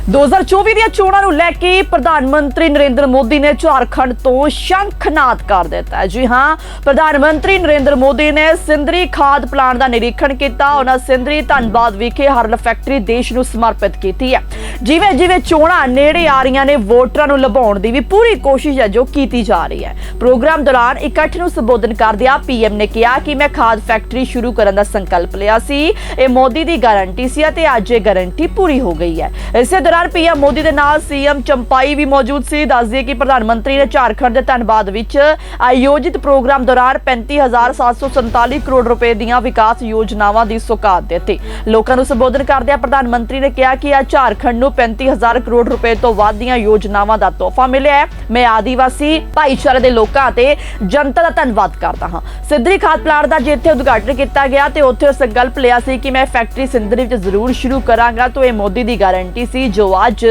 2024 ਦੀਆਂ ਚੋਣਾਂ ਨੂੰ ਲੈ ਕੇ ਪ੍ਰਧਾਨ ਮੰਤਰੀ ਨਰਿੰਦਰ ਮੋਦੀ ਨੇ ਝਾਰਖੰਡ ਤੋਂ ਸ਼ੰਖਨਾਦ ਕਰ ਦਿੱਤਾ ਹੈ। ਜੀ ਹਾਂ, ਪ੍ਰਧਾਨ ਮੰਤਰੀ ਨਰਿੰਦਰ ਮੋਦੀ ਨੇ ਸਿੰਦਰੀ ਖਾਦ ਪਲਾਂਟ ਦਾ ਨਿਰੀਖਣ ਕੀਤਾ। ਉਹਨਾਂ ਸਿੰਦਰੀ ਧਨਬਾਦ ਵਿਖੇ ਹਰਲ ਫੈਕਟਰੀ ਦੇਸ਼ ਨੂੰ ਸਮਰਪਿਤ ਕੀਤੀ ਹੈ। ਜਿਵੇਂ ਜਿਵੇਂ ਚੋਣਾਂ ਨੇੜੇ ਆ ਰਹੀਆਂ ਨੇ, ਵੋਟਰਾਂ ਨੂੰ ਲੁਭਾਉਣ ਦੀ ਵੀ ਪੂਰੀ ਕੋਸ਼ਿਸ਼ ਹੈ ਜੋ ਕੀਤੀ ਜਾ ਰਹੀ ਹੈ। ਪ੍ਰੋਗਰਾਮ ਦੌਰਾਨ ਇਕੱਠ ਨੂੰ ਸੰਬੋਧਨ ਕਰਦਿਆਂ ਪੀਐਮ ਨੇ ਕਿਹਾ ਕਿ ਮੈਂ ਖਾਦ ਫੈਕਟਰੀ ਸ਼ੁਰੂ ਕਰਨ ਦਾ ਸੰਕਲਪ ਲਿਆ ਸੀ। ਇਹ ਮੋਦੀ ਦੀ ਗਾਰੰਟੀ ਸੀ ਅਤੇ ਅੱਜ ਇਹ ਗਾਰੰਟੀ ਪੂਰੀ ਹੋ ਗਈ ਹੈ। ਇਸੇ दौरान पीएम मोदी के नाल सीएम चंपाई भी मौजूद सी। दस दिए कि प्रधानमंत्री ने झारखंड के धनबाद विच आयोजित प्रोग्राम दौरान 35,747 करोड़ रुपए दीयां विकास योजनावां दी सौगात दित्ती। लोकां नूं संबोधन करदे प्रधानमंत्री ने कहा कि आज झारखंड नूं 35,000 करोड़ रुपए तो वध दीयां योजनावां दा तोहफा मिलिया है। मैं आदिवासी भाईचारे दे लोकां ते जनता दा धन्नवाद करदा हां। सिंदरी खाद प्लांट दा जिथे उद्घाटन किया गया ते उत्थे संकल्प लिया सी कि मैं फैक्ट्री सिंदरी विच जरूर शुरू करांगा। तो यह मोदी दी गारंटी सी जो आज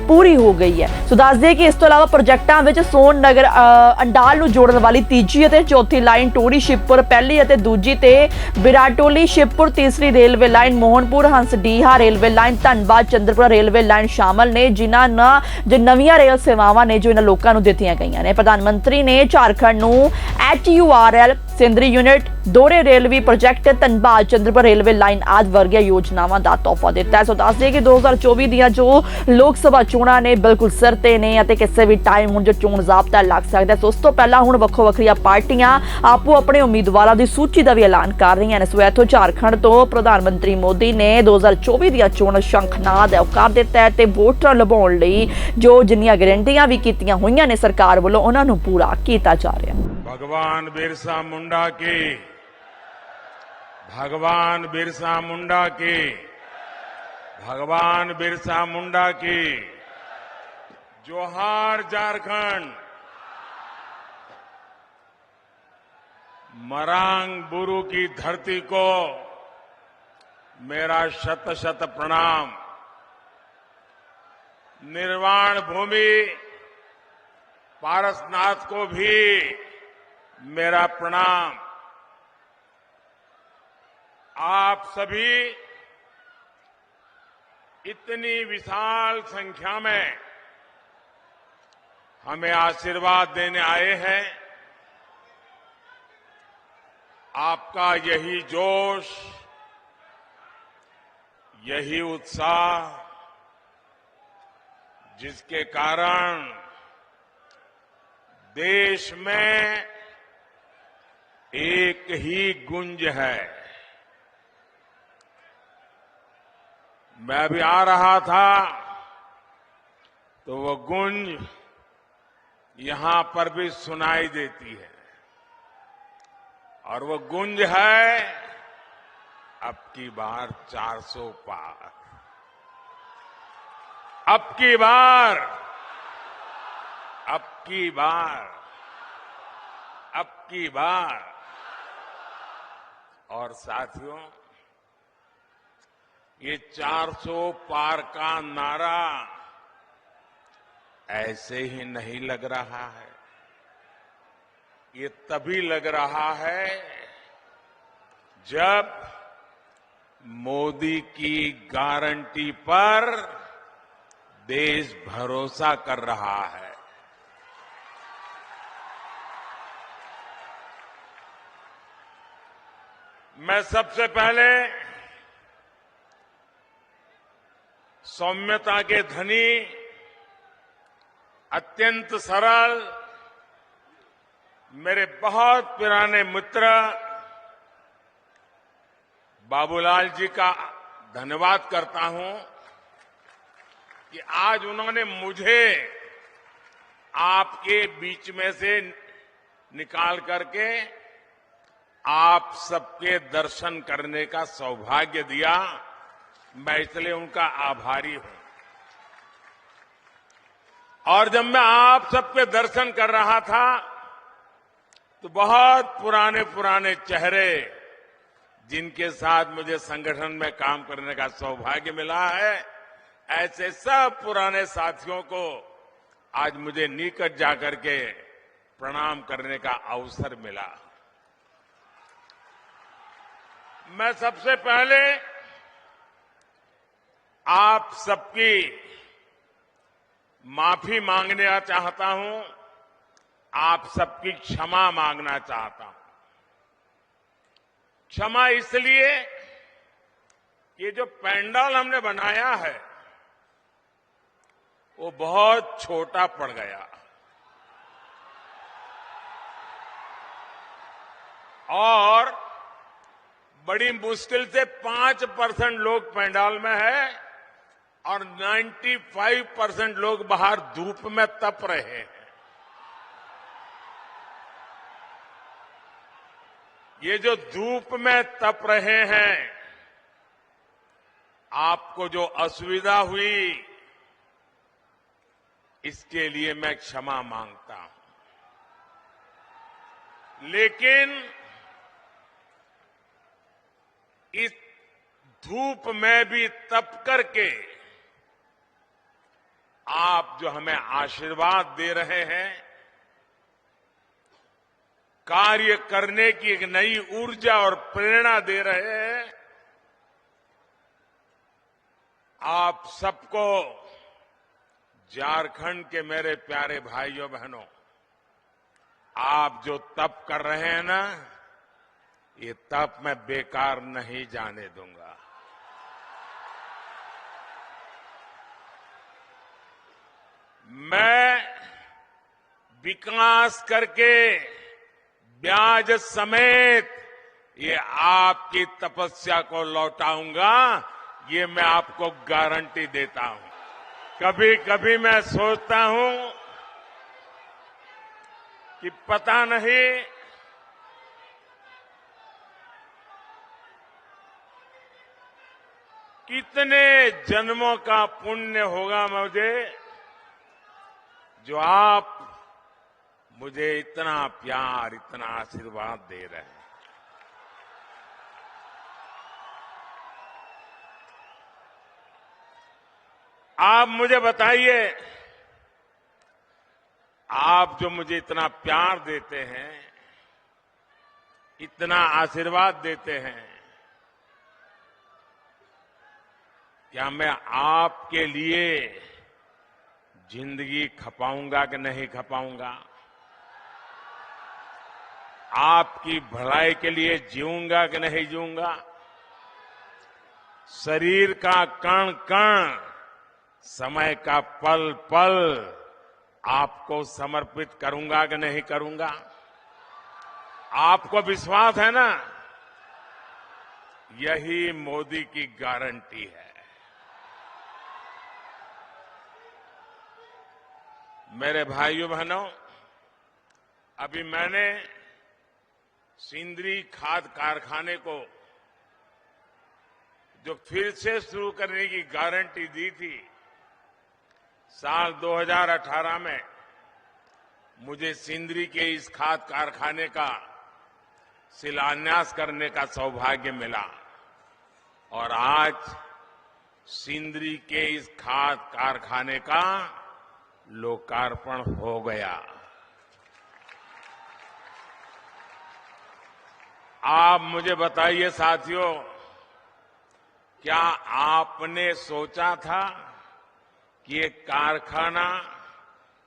पूरी हो गई है। सो दस दे कि इस तो इलावा प्रोजेक्टां विच सोन नगर अंडाल नूं जोड़न वाली तीजी और चौथी लाइन टोड़ी शिवपुर पहली और दूजी ते बिराटोली शिवपुर तीसरी railway line Mohanpur Hansdiha railway line Dhanbad Chandrapura railway line शामिल ने जिन्हां जो नवीं रेल सेवावां ने जो इन्हां लोकां नूं दित्तियां गईयां ने। प्रधानमंत्री ने झारखंड नूं HURL सिंदरी यूनिट दोहरे railway project Dhanbad Chandrapur railway line आदि वर्गिया योजनावां दा तोहफा दिता है। सो दस दे कि 2024 ਦੀਆਂ जो लोक सभा चोणां ने बिल्कुल सिर ते ने ਅਤੇ ਕਿਸੇ ਵੀ ਟਾਈਮ ਹੁਣ ਜੋ ਚੋਣ ਜ਼ਾਬਤਾ ਲੱਗ ਸਕਦਾ। ਸੋ ਉਸ ਤੋਂ ਪਹਿਲਾਂ ਹੁਣ ਵੱਖੋ ਵੱਖਰੀਆਂ ਪਾਰਟੀਆਂ ਆਪੋ ਆਪਣੇ ਉਮੀਦਵਾਰਾਂ ਦੀ ਸੂਚੀ ਦਾ ਵੀ ਐਲਾਨ ਕਰ ਰਹੀਆਂ ਨੇ। ਸੋ ਇੱਥੋਂ ਝਾਰਖੰਡ ਤੋਂ ਪ੍ਰਧਾਨ ਮੰਤਰੀ ਮੋਦੀ ਨੇ 2024 ਦੀਆਂ ਚੋਣਾਂ ਸ਼ੰਖਨਾਦ ਕਰ ਦਿੱਤਾ ਹੈ ਤੇ ਵੋਟਰਾਂ ਲੁਭਾਉਣ ਲਈ ਜੋ ਜਿੰਨੀਆਂ ਗਾਰੰਟੀਆਂ ਵੀ ਕੀਤੀਆਂ ਹੋਈਆਂ ਨੇ ਸਰਕਾਰ ਵੱਲੋਂ ਉਹਨਾਂ ਨੂੰ ਪੂਰਾ ਕੀਤਾ ਜਾ ਰਿਹਾ ਹੈ। भगवान बिरसा मुंडा की, भगवान बिरसा मुंडा की, भगवान बिरसा मुंडा की जोहार। झारखंड मरांग बुरु की धरती को मेरा शत शत प्रणाम। निर्वाण भूमि पारसनाथ को भी मेरा प्रणाम। आप सभी इतनी विशाल संख्या में हमें आशीर्वाद देने आए हैं। आपका यही जोश, यही उत्साह जिसके कारण देश में एक ही गुंज है। मैं अभी आ रहा था तो वो गुंज यहां पर भी सुनाई देती है और वो गुंज है अब की बार 400 पार। अब की बार, अब की बार, अब की बार। और साथियों, ये 400 पार का नारा ऐसे ही नहीं लग रहा है। ये तभी लग रहा है जब मोदी की गारंटी पर देश भरोसा कर रहा है। मैं सबसे पहले सौम्यता के धनी, अत्यंत सरल, मेरे बहुत पुराने मित्र बाबूलाल जी का धन्यवाद करता हूं कि आज उन्होंने मुझे आपके बीच में से निकाल करके आप सबके दर्शन करने का सौभाग्य दिया। मैं इसलिए उनका आभारी हूं। और जब मैं आप सबके दर्शन कर रहा था तो बहुत पुराने पुराने चेहरे जिनके साथ मुझे संगठन में काम करने का सौभाग्य मिला है, ऐसे सब पुराने साथियों को आज मुझे निकट जाकर के प्रणाम करने का अवसर मिला। मैं सबसे पहले आप सबकी माफी मांगना चाहता हूं, आप सबकी क्षमा मांगना चाहता हूं। क्षमा इसलिए कि जो पंडाल हमने बनाया है वो बहुत छोटा पड़ गया और बड़ी मुश्किल से 5% लोग पंडाल में है और 95% लोग बाहर धूप में तप रहे हैं। ये जो धूप में तप रहे हैं, आपको जो असुविधा हुई, इसके लिए मैं क्षमा मांगता हूं। लेकिन इस धूप में भी तप करके आप जो हमें आशीर्वाद दे रहे हैं, कार्य करने की एक नई ऊर्जा और प्रेरणा दे रहे हैं, आप सबको, झारखंड के मेरे प्यारे भाइयों बहनों, आप जो तप कर रहे हैं ना, ये तप मैं बेकार नहीं जाने दूंगा। मैं विकास करके ब्याज समेत ये आपकी तपस्या को लौटाऊंगा, ये मैं आपको गारंटी देता हूं। कभी कभी मैं सोचता हूं कि पता नहीं कितने जन्मों का पुण्य होगा मुझे, जो आप मुझे इतना प्यार, इतना आशीर्वाद दे रहे हैं। आप मुझे बताइए, आप जो मुझे इतना प्यार देते हैं, इतना आशीर्वाद देते हैं, क्या मैं आपके लिए जिंदगी खपाऊंगा कि नहीं खपाऊंगा? आपकी भलाई के लिए जीऊंगा कि नहीं जीऊंगा? शरीर का कण कण, समय का पल पल आपको समर्पित करूंगा कि नहीं करूंगा? आपको विश्वास है ना? यही मोदी की गारंटी है। मेरे भाइयों बहनों, अभी मैंने सिंदरी खाद कारखाने को जो फिर से शुरू करने की गारंटी दी थी, साल 2018 में मुझे सिंदरी के इस खाद कारखाने का शिलान्यास करने का सौभाग्य मिला और आज सिंदरी के इस खाद कारखाने का लोकार्पण हो गया। आप मुझे बताइए साथियों, क्या आपने सोचा था कि ये कारखाना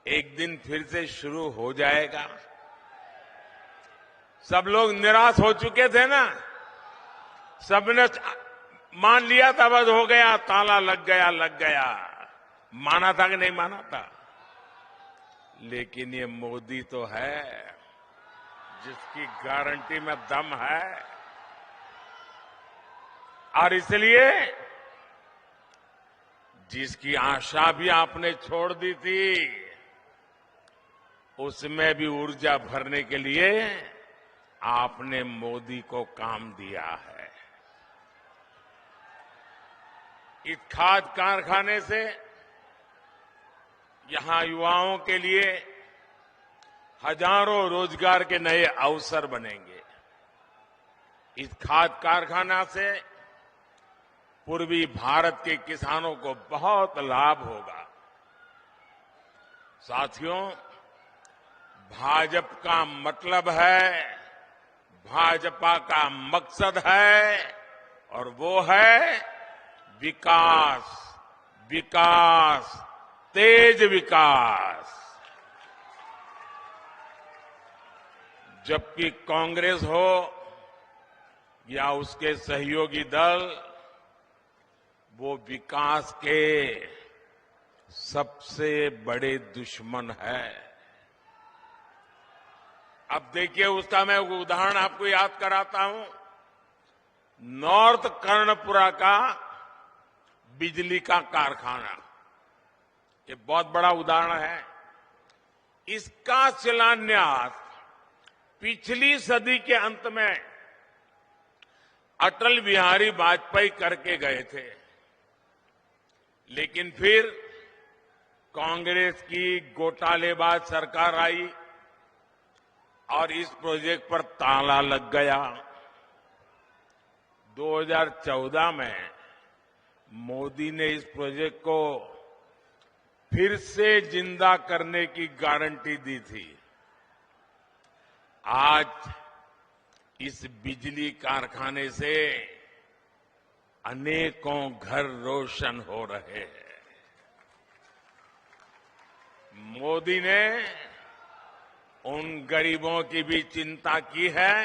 एक दिन फिर से शुरू हो जाएगा? सब लोग निराश हो चुके थे ना, सबने मान लिया था बस हो गया, ताला लग गया। माना था कि नहीं माना था? लेकिन ये मोदी तो है जिसकी गारंटी में दम है, और इसलिए जिसकी आशा भी आपने छोड़ दी थी, उसमें भी ऊर्जा भरने के लिए आपने मोदी को काम दिया है। इस खाद कारखाने से यहां युवाओं के लिए हजारों रोजगार के नए अवसर बनेंगे। इस खाद कारखाना से पूर्वी भारत के किसानों को बहुत लाभ होगा। साथियों, भाजपा का मतलब है, भाजपा का मकसद है, और वो है विकास, विकास, तेज विकास। जबकि कांग्रेस हो या उसके सहयोगी दल, वो विकास के सबसे बड़े दुश्मन है। अब देखिए, उसका मैं उदाहरण आपको याद कराता हूं। नॉर्थ कर्णपुरा का बिजली का कारखाना, ये बहुत बड़ा उदाहरण है। इसका शिलान्यास पिछली सदी के अंत में अटल बिहारी वाजपेयी करके गए थे, लेकिन फिर कांग्रेस की घोटालेबाज सरकार आई और इस प्रोजेक्ट पर ताला लग गया। 2014 में मोदी ने इस प्रोजेक्ट को फिर से जिंदा करने की गारंटी दी थी। आज इस बिजली कारखाने से अनेकों घर रोशन हो रहे हैं। मोदी ने उन गरीबों की भी चिंता की है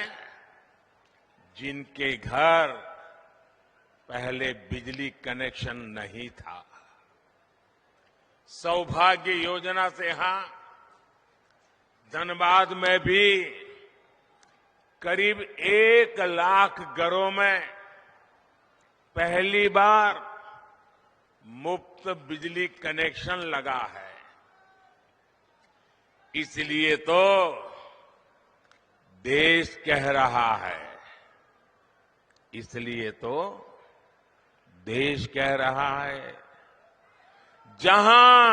जिनके घर पहले बिजली कनेक्शन नहीं था। सौभाग्य योजना से यहां धनबाद में भी करीब 1 लाख घरों में पहली बार मुफ्त बिजली कनेक्शन लगा है। इसलिए तो देश कह रहा है, इसलिए तो देश कह रहा है, जहां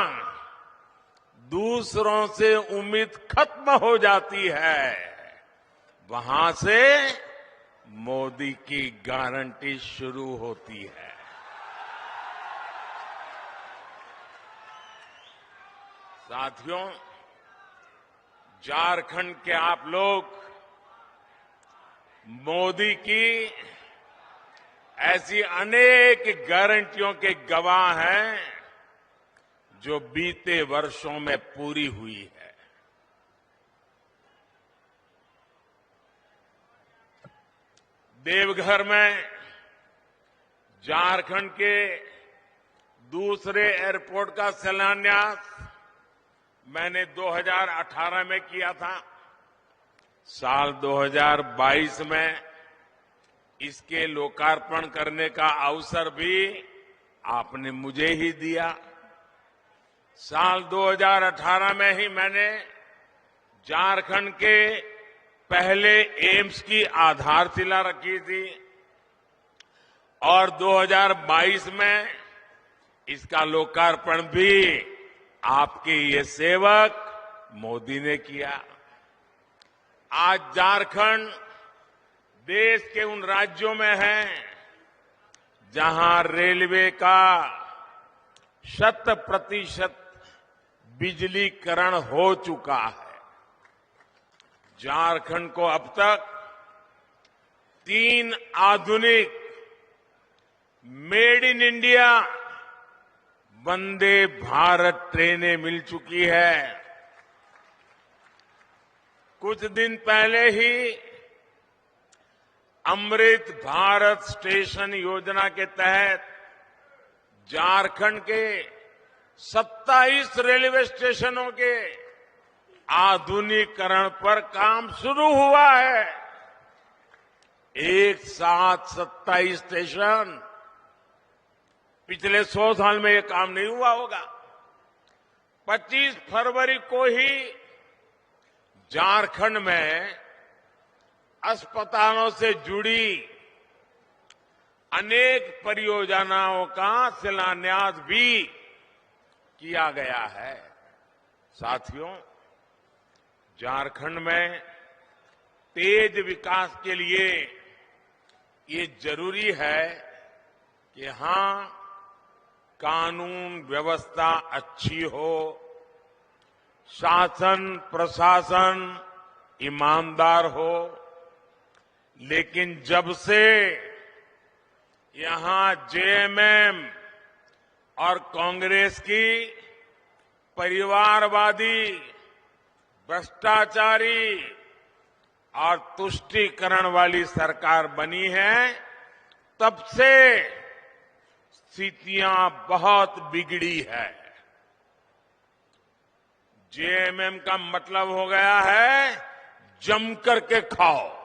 दूसरों से उम्मीद खत्म हो जाती है, वहां से मोदी की गारंटी शुरू होती है। साथियों, झारखंड के आप लोग मोदी की ऐसी अनेक गारंटियों के गवाह हैं जो बीते वर्षों में पूरी हुई है। देवघर में झारखंड के दूसरे एयरपोर्ट का शिलान्यास मैंने 2018 में किया था। साल 2022 में इसके लोकार्पण करने का अवसर भी आपने मुझे ही दिया। साल 2018 में ही मैंने झारखंड के पहले एम्स की आधारशिला रखी थी और 2022 में इसका लोकार्पण भी आपके ये सेवक मोदी ने किया। आज झारखंड देश के उन राज्यों में है जहां रेलवे का 100% बिजलीकरण हो चुका है। झारखंड को अब तक 3 आधुनिक made in India Vande Bharat ट्रेनें मिल चुकी है। कुछ दिन पहले ही अमृत भारत स्टेशन योजना के तहत झारखंड के 27 रेलवे स्टेशनों के आधुनिकीकरण पर काम शुरू हुआ है। एक साथ 27 स्टेशन, पिछले 100 साल में यह काम नहीं हुआ होगा। 25 फरवरी को ही झारखंड में अस्पतालों से जुड़ी अनेक परियोजनाओं का शिलान्यास भी किया गया है। साथियों, झारखंड में तेज विकास के लिए ये जरूरी है कि यहां कानून व्यवस्था अच्छी हो, शासन प्रशासन ईमानदार हो। लेकिन जब से यहां जेएमएम और कांग्रेस की परिवारवादी, भ्रष्टाचारी और तुष्टीकरण वाली सरकार बनी है, तब से स्थितियां बहुत बिगड़ी है। जेएमएम का मतलब हो गया है जम करके खाओ।